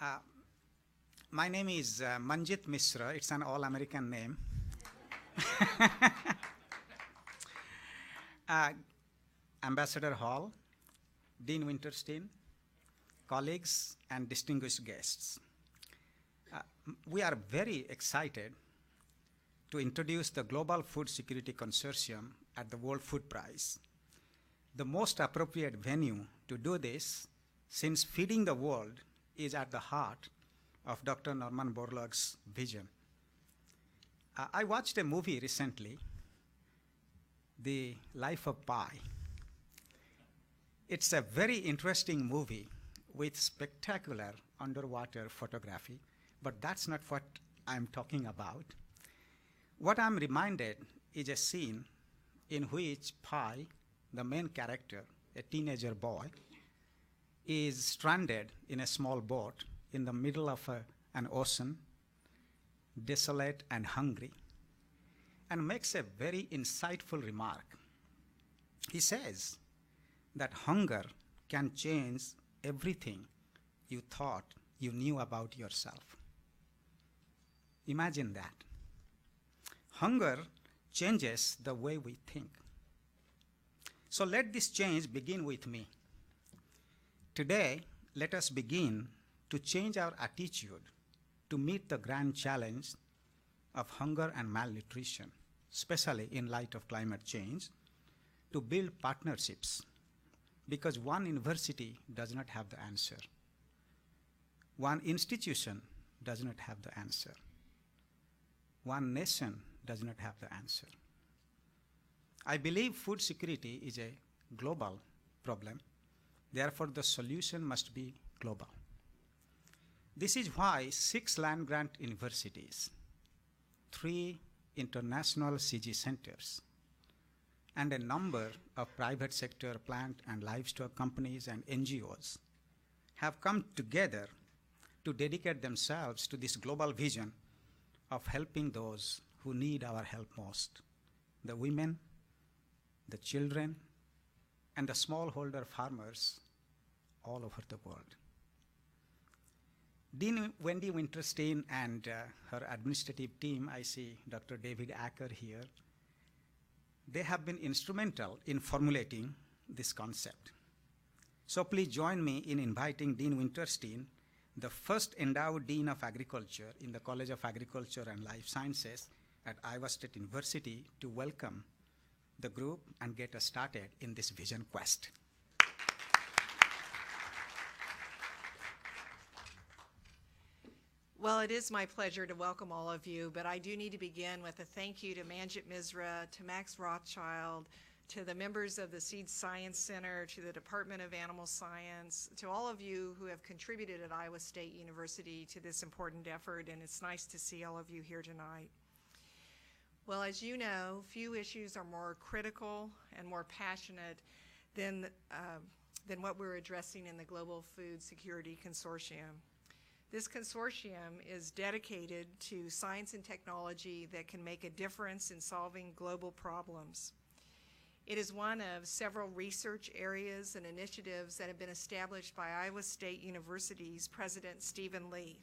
Uh, my name is Manjit Mishra. It's an all-American name. Ambassador Hall, Dean Winterstein, colleagues, and distinguished guests. We are very excited to introduce the Global Food Security Consortium at the World Food Prize. The most appropriate venue to do this, since feeding the world is at the heart of Dr. Norman Borlaug's vision. I watched a movie recently, The Life of Pi. It's a very interesting movie with spectacular underwater photography, but that's not what I'm talking about. What I'm reminded is a scene in which Pi, the main character, a teenager boy, is stranded in a small boat in the middle of an ocean, desolate and hungry, and makes a very insightful remark. He says that hunger can change everything you thought you knew about yourself. Imagine that. Hunger changes the way we think. So let this change begin with me. Today, let us begin to change our attitude to meet the grand challenge of hunger and malnutrition, especially in light of climate change, to build partnerships, because one university does not have the answer. One institution does not have the answer. One nation does not have the answer. I believe food security is a global problem. Therefore, the solution must be global. This is why 6 land-grant universities, 3 international CG centers, and a number of private sector plant and livestock companies and NGOs have come together to dedicate themselves to this global vision of helping those who need our help most: the women, the children, and the smallholder farmers all over the world. Dean Wendy Winterstein and her administrative team, I see Dr. David Acker here, they have been instrumental in formulating this concept. So please join me in inviting Dean Winterstein, the first endowed Dean of Agriculture in the College of Agriculture and Life Sciences at Iowa State University, to welcome the group and get us started in this vision quest. Well, it is my pleasure to welcome all of you, but I do need to begin with a thank you to Manjit Mishra, to Max Rothschild, to the members of the Seed Science Center, to the Department of Animal Science, to all of you who have contributed at Iowa State University to this important effort, and it's nice to see all of you here tonight. Well, as you know, few issues are more critical and more passionate than what we're addressing in the Global Food Security Consortium. This consortium is dedicated to science and technology that can make a difference in solving global problems. It is one of several research areas and initiatives that have been established by Iowa State University's President Stephen Leith.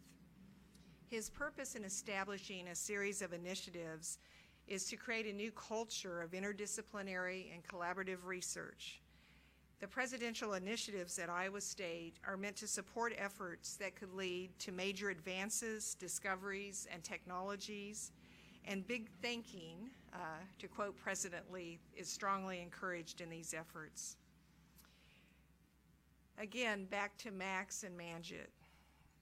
His purpose in establishing a series of initiatives is to create a new culture of interdisciplinary and collaborative research. The presidential initiatives at Iowa State are meant to support efforts that could lead to major advances, discoveries, and technologies, and big thinking, to quote President Leith, is strongly encouraged in these efforts. Again, back to Max and Manjit.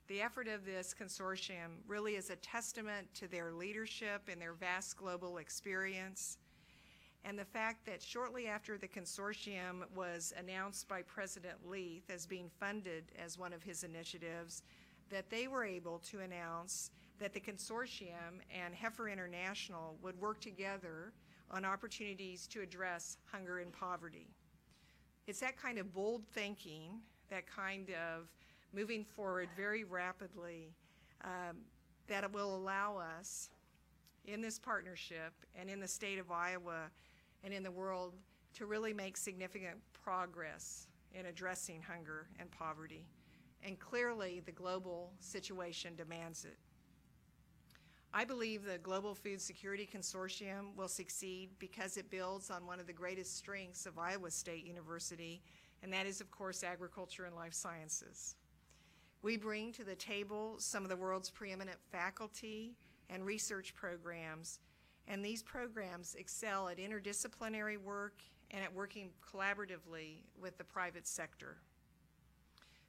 The effort of this consortium really is a testament to their leadership and their vast global experience, and the fact that shortly after the consortium was announced by President Leith as being funded as one of his initiatives, that they were able to announce that the consortium and Heifer International would work together on opportunities to address hunger and poverty. It's that kind of bold thinking, that kind of moving forward very rapidly, that it will allow us in this partnership and in the state of Iowa and in the world to really make significant progress in addressing hunger and poverty. and clearly the global situation demands it. I believe the Global Food Security Consortium will succeed because it builds on one of the greatest strengths of Iowa State University, and that is, of course, agriculture and life sciences. We bring to the table some of the world's preeminent faculty and research programs, and these programs excel at interdisciplinary work and at working collaboratively with the private sector.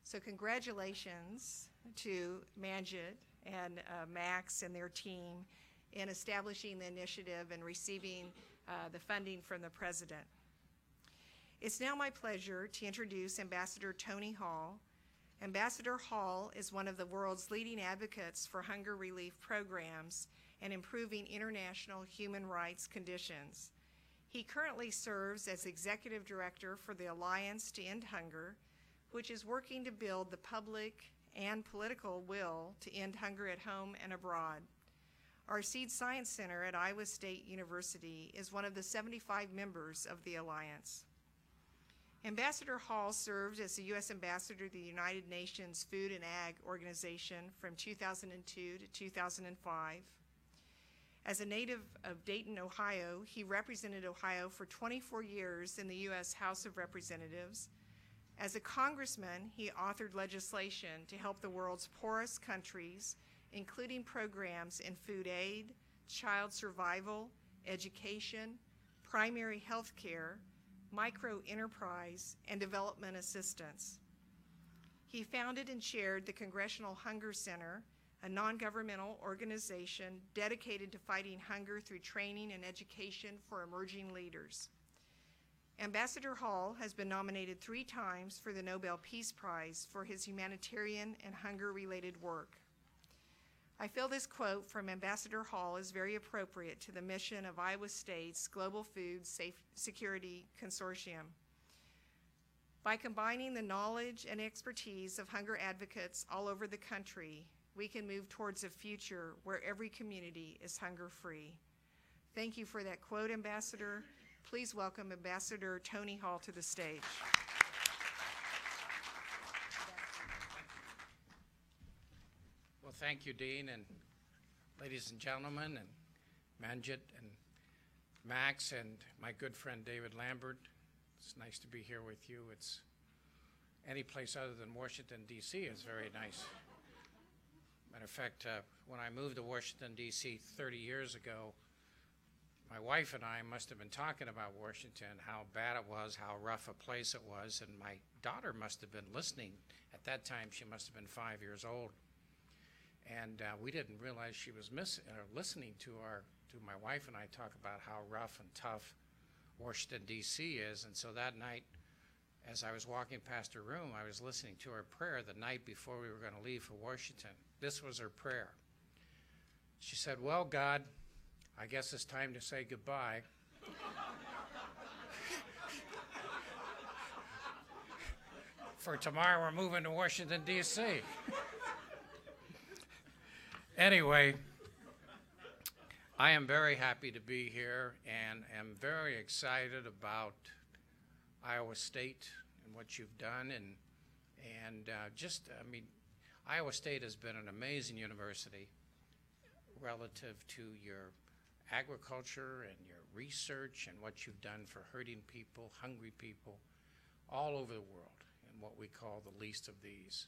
So congratulations to Manjit and Max and their team in establishing the initiative and receiving the funding from the President. It's now my pleasure to introduce Ambassador Tony Hall. Ambassador Hall is one of the world's leading advocates for hunger relief programs and improving international human rights conditions. He currently serves as Executive Director for the Alliance to End Hunger, which is working to build the public and political will to end hunger at home and abroad. Our Seed Science Center at Iowa State University is one of the 75 members of the Alliance. Ambassador Hall served as the U.S. Ambassador to the United Nations Food and Ag Organization from 2002 to 2005. As a native of Dayton, Ohio, he represented Ohio for 24 years in the U.S. House of Representatives. As a congressman, he authored legislation to help the world's poorest countries, including programs in food aid, child survival, education, primary health care, micro-enterprise, and development assistance. He founded and chaired the Congressional Hunger Center, a non-governmental organization dedicated to fighting hunger through training and education for emerging leaders. Ambassador Hall has been nominated 3 times for the Nobel Peace Prize for his humanitarian and hunger-related work. I feel this quote from Ambassador Hall is very appropriate to the mission of Iowa State's Global Food Security Consortium. By combining the knowledge and expertise of hunger advocates all over the country, we can move towards a future where every community is hunger-free. Thank you for that quote, Ambassador. Please welcome Ambassador Tony Hall to the stage. Well, thank you, Dean, and ladies and gentlemen, and Manjit, and Max, and my good friend David Lambert. It's nice to be here with you. It's any place other than Washington, D.C. is very nice. Matter of fact, when I moved to Washington, D.C. 30 years ago, my wife and I must have been talking about Washington, how bad it was, how rough a place it was, and my daughter must have been listening. At that time, she must have been 5 years old. And we didn't realize she was listening to my wife and I talk about how rough and tough Washington, D.C. is. And so that night, as I was walking past her room, I was listening to her prayer the night before we were going to leave for Washington. This was her prayer. She said, "Well, God, I guess it's time to say goodbye." For tomorrow, we're moving to Washington, D.C. Anyway, I am very happy to be here and am very excited about Iowa State and what you've done. And Iowa State has been an amazing university relative to your agriculture and your research and what you've done for hurting people, hungry people, all over the world in what we call the least of these.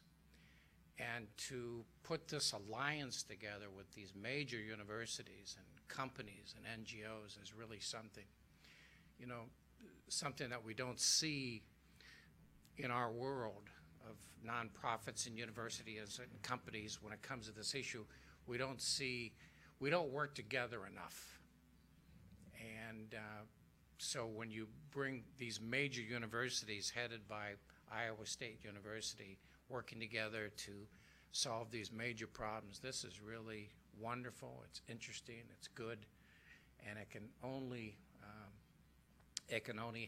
And to put this alliance together with these major universities and companies and NGOs is really something, you know, something that we don't see in our world of nonprofits and universities and companies when it comes to this issue. We don't work together enough. And so when you bring these major universities headed by Iowa State University working together to solve these major problems, this is really wonderful, it's interesting, it's good, and it can only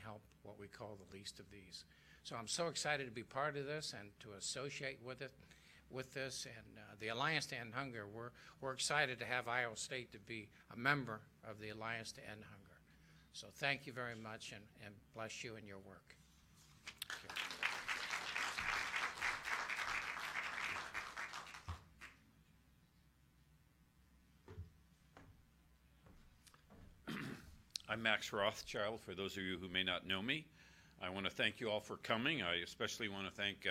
help what we call the least of these. So I'm so excited to be part of this and to associate with this, and the Alliance to End Hunger, we're excited to have Iowa State to be a member of the Alliance to End Hunger. So thank you very much, and bless you in your work. Thank you. I'm Max Rothschild, for those of you who may not know me. I want to thank you all for coming. I especially want to thank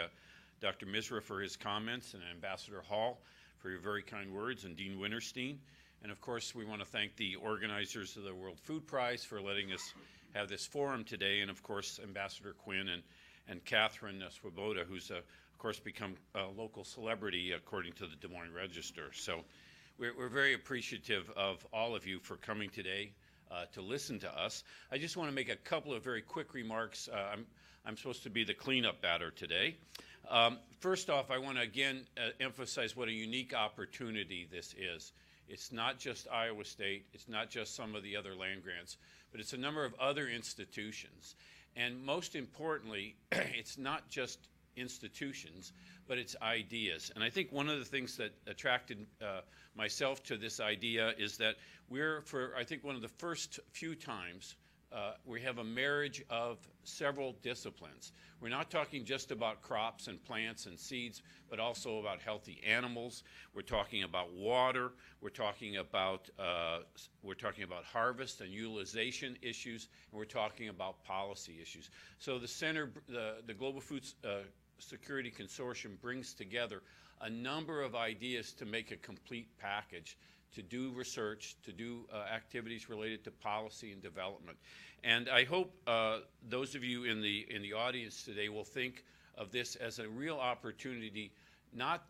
Dr. Misra for his comments, and Ambassador Hall for your very kind words, and Dean Winterstein. And of course, we want to thank the organizers of the World Food Prize for letting us have this forum today, and of course, Ambassador Quinn and Catherine Swoboda, who's of course become a local celebrity according to the Des Moines Register. So we're very appreciative of all of you for coming today to listen to us. I just want to make a couple of very quick remarks. I'm supposed to be the cleanup batter today. First off, I want to again emphasize what a unique opportunity this is. It's not just Iowa State, it's not just some of the other land grants, but it's a number of other institutions. And most importantly, it's not just institutions, but it's ideas. And I think one of the things that attracted myself to this idea is that we're, for I think one of the first few times, we have a marriage of several disciplines. We're not talking just about crops and plants and seeds, but also about healthy animals. We're talking about water. We're talking about harvest and utilization issues, and we're talking about policy issues. So the center, the Global Food Security Consortium, brings together a number of ideas to make a complete package, to do research, to do activities related to policy and development. And I hope those of you in the audience today will think of this as a real opportunity, not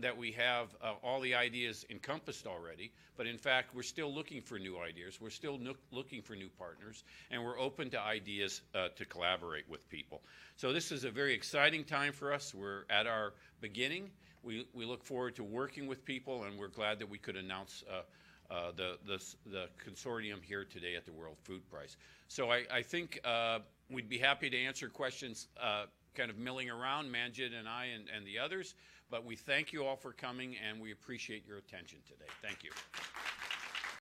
that we have all the ideas encompassed already, but in fact we're still looking for new ideas, we're still looking for new partners, and we're open to ideas to collaborate with people. So this is a very exciting time for us. We're at our beginning. We look forward to working with people, and we're glad that we could announce the consortium here today at the World Food Prize. So I think we'd be happy to answer questions kind of milling around, Manjit and I and the others, but we thank you all for coming, and we appreciate your attention today. Thank you.